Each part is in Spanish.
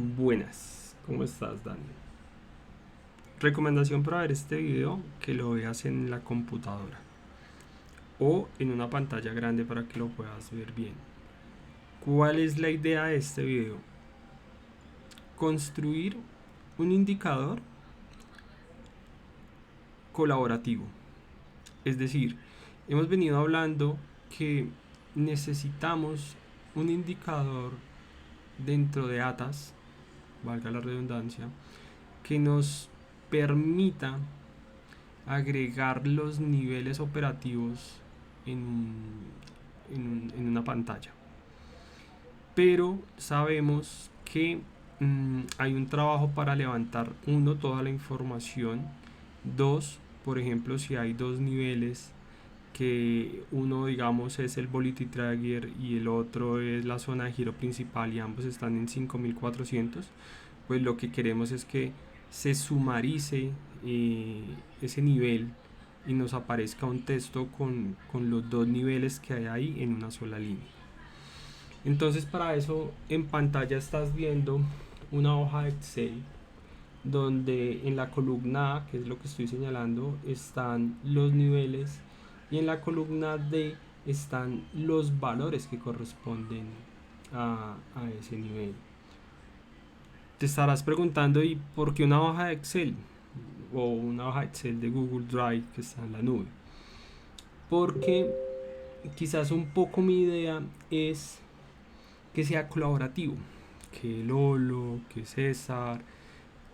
Buenas, ¿cómo estás, Dani? Recomendación para ver este video, que lo veas en la computadora o en una pantalla grande para que lo puedas ver bien. ¿Cuál es la idea de este video? Construir un indicador colaborativo. Es decir, hemos venido hablando que necesitamos un indicador dentro de ATAS, valga la redundancia, que nos permita agregar los niveles operativos en una pantalla. Pero sabemos que hay un trabajo para levantar, uno, toda la información; dos, por ejemplo, si hay dos niveles, que uno, digamos, es el Volatility Trigger y el otro es la zona de giro principal y ambos están en 5400, pues lo que queremos es que se sumarice ese nivel y nos aparezca un texto con los dos niveles que hay ahí en una sola línea. Entonces, para eso en pantalla estás viendo una hoja de Excel donde en la columna A, que es lo que estoy señalando, están los niveles, y en la columna D están los valores que corresponden a ese nivel. Te estarás preguntando, ¿y por qué una hoja de Excel o una hoja de Excel de Google Drive que está en la nube? Porque quizás un poco mi idea es que sea colaborativo, que Lolo, que César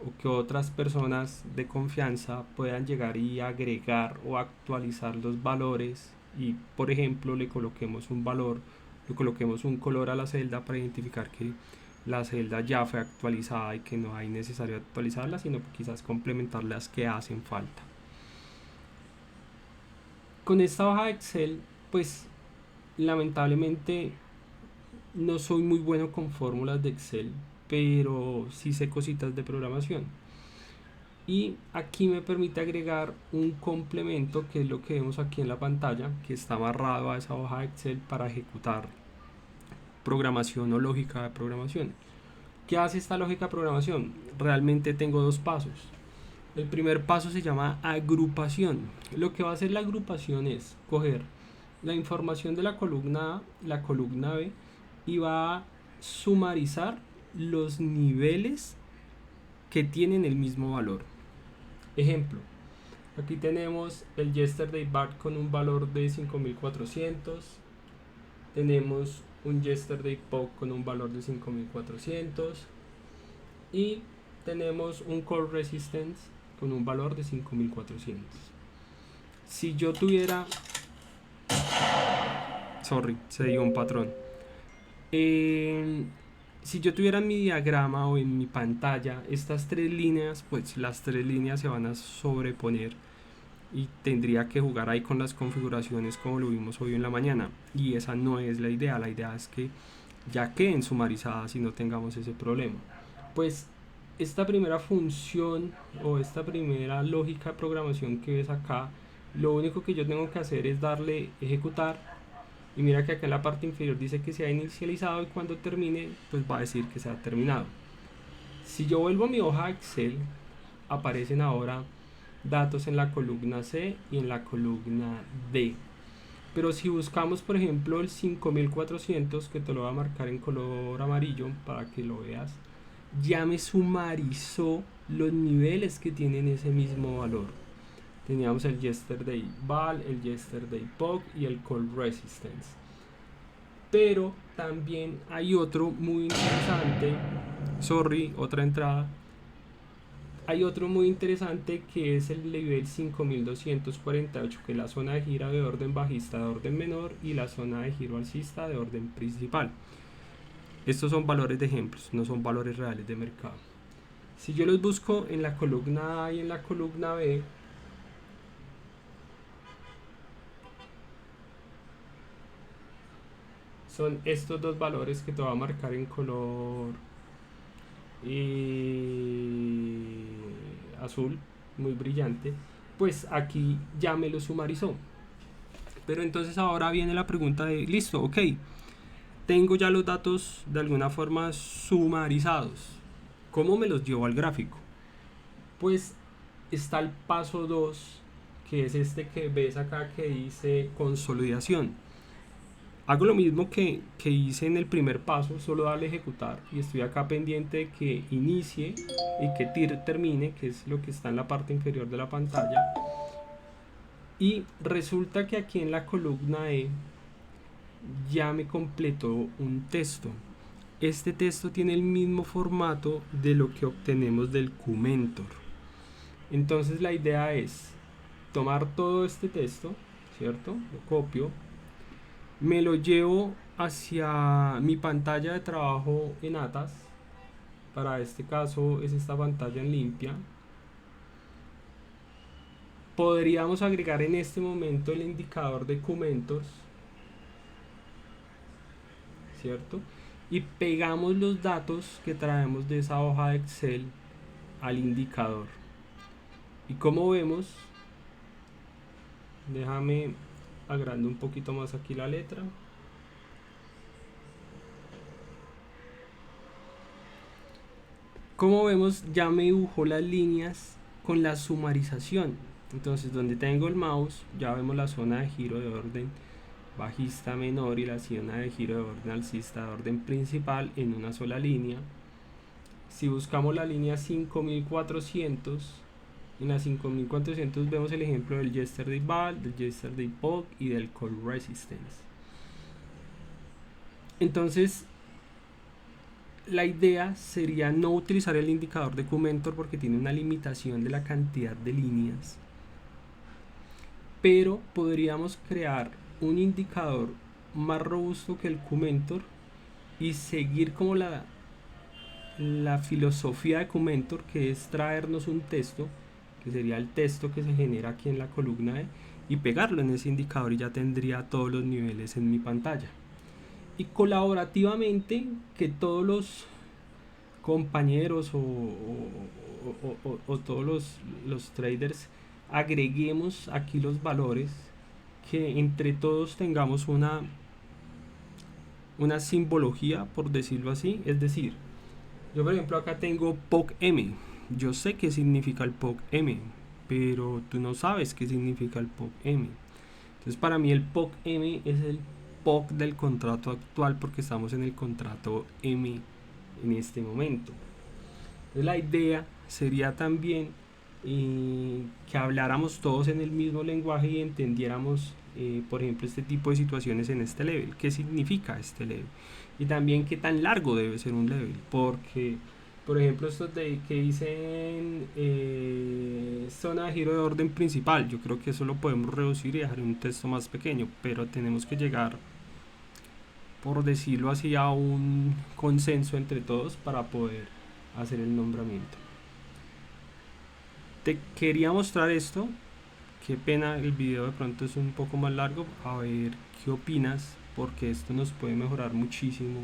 o que otras personas de confianza puedan llegar y agregar o actualizar los valores, y por ejemplo le coloquemos un valor, le coloquemos un color a la celda para identificar que la celda ya fue actualizada y que no hay necesario actualizarla, sino quizás complementar las que hacen falta. Con esta hoja de Excel, pues lamentablemente no soy muy bueno con fórmulas de Excel, pero sí sé cositas de programación. Y aquí me permite agregar un complemento, que es lo que vemos aquí en la pantalla, que está amarrado a esa hoja de Excel para ejecutar programación o lógica de programación. ¿Qué hace esta lógica de programación? Realmente tengo dos pasos. El primer paso se llama agrupación. Lo que va a hacer la agrupación es coger la información de la columna A, la columna B, y va a sumarizar los niveles que tienen el mismo valor. Ejemplo, aquí tenemos el Yesterday BART con un valor de 5400, tenemos un Yesterday POC con un valor de 5400 y tenemos un Core Resistance con un valor de 5400. Si yo tuviera... Sorry, se dio un patrón. Si yo tuviera en mi diagrama o en mi pantalla estas tres líneas, pues las tres líneas se van a sobreponer y tendría que jugar ahí con las configuraciones como lo vimos hoy en la mañana, y esa no es la idea. La idea es que ya queden sumarizadas y no tengamos ese problema. Pues esta primera función o esta primera lógica de programación que ves acá, lo único que yo tengo que hacer es darle ejecutar, y mira que acá en la parte inferior dice que se ha inicializado, y cuando termine pues va a decir que se ha terminado. Si yo vuelvo a mi hoja de Excel, aparecen ahora datos en la columna C y en la columna D. Pero si buscamos, por ejemplo, el 5400, que te lo voy a marcar en color amarillo para que lo veas, ya me sumarizó los niveles que tienen ese mismo valor. Teníamos el Yesterday Val, el Yesterday POC y el Cold Resistance. Pero también hay otro muy interesante. Sorry, otra entrada. Hay otro muy interesante, que es el nivel 5248, que es la zona de giro de orden bajista de orden menor y la zona de giro alcista de orden principal. Estos son valores de ejemplos, no son valores reales de mercado. Si yo los busco en la columna A y en la columna B, son estos dos valores que te voy a marcar en color azul, muy brillante. Pues aquí ya me lo sumarizó. Pero entonces ahora viene la pregunta de, listo, ok, tengo ya los datos de alguna forma sumarizados. ¿Cómo me los llevo al gráfico? Pues está el paso 2, que es este que ves acá que dice consolidación. Hago lo mismo que hice en el primer paso, solo darle ejecutar y estoy acá pendiente de que inicie y que termine, que es lo que está en la parte inferior de la pantalla. Y resulta que aquí en la columna E ya me completó un texto. Este texto tiene el mismo formato de lo que obtenemos del QMentor. Entonces la idea es tomar todo este texto, ¿cierto? Lo copio, me lo llevo hacia mi pantalla de trabajo en ATAS. Para este caso es esta pantalla en limpia. Podríamos agregar en este momento el indicador de QMentors, ¿cierto? Y pegamos los datos que traemos de esa hoja de Excel al indicador. Y como vemos, déjame agrando un poquito más aquí la letra. Como vemos, ya me dibujó las líneas con la sumarización. Entonces, donde tengo el mouse, ya vemos la zona de giro de orden bajista menor y la zona de giro de orden alcista de orden principal en una sola línea. Si buscamos la línea 5400, en la 5400 vemos el ejemplo del Yesterday Val, del Yesterday Pog y del Call Resistance. Entonces, la idea sería no utilizar el indicador de QMentor porque tiene una limitación de la cantidad de líneas, pero podríamos crear un indicador más robusto que el QMentor y seguir como la filosofía de QMentor, que es traernos un texto, que sería el texto que se genera aquí en la columna E, y pegarlo en ese indicador y ya tendría todos los niveles en mi pantalla. Y colaborativamente que todos los compañeros o todos los traders agreguemos aquí los valores, que entre todos tengamos una simbología, por decirlo así. Es decir, yo por ejemplo acá tengo POC-M, yo sé qué significa el POC-M, pero tú no sabes qué significa el POC-M. Entonces para mí el POC-M es el POC del contrato actual, porque estamos en el contrato M en este momento. Entonces la idea sería también que habláramos todos en el mismo lenguaje y entendiéramos, por ejemplo, este tipo de situaciones en este level. ¿Qué significa este level? Y también qué tan largo debe ser un level. Porque, por ejemplo, estos de que dicen zona de giro de orden principal, yo creo que eso lo podemos reducir y dejar un texto más pequeño, pero tenemos que llegar, por decirlo así, a un consenso entre todos para poder hacer el nombramiento. Te quería mostrar esto. Qué pena, el video de pronto es un poco más largo. A ver qué opinas, porque esto nos puede mejorar muchísimo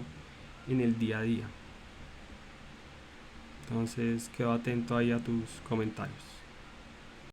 en el día a día. Entonces quedo atento ahí a tus comentarios.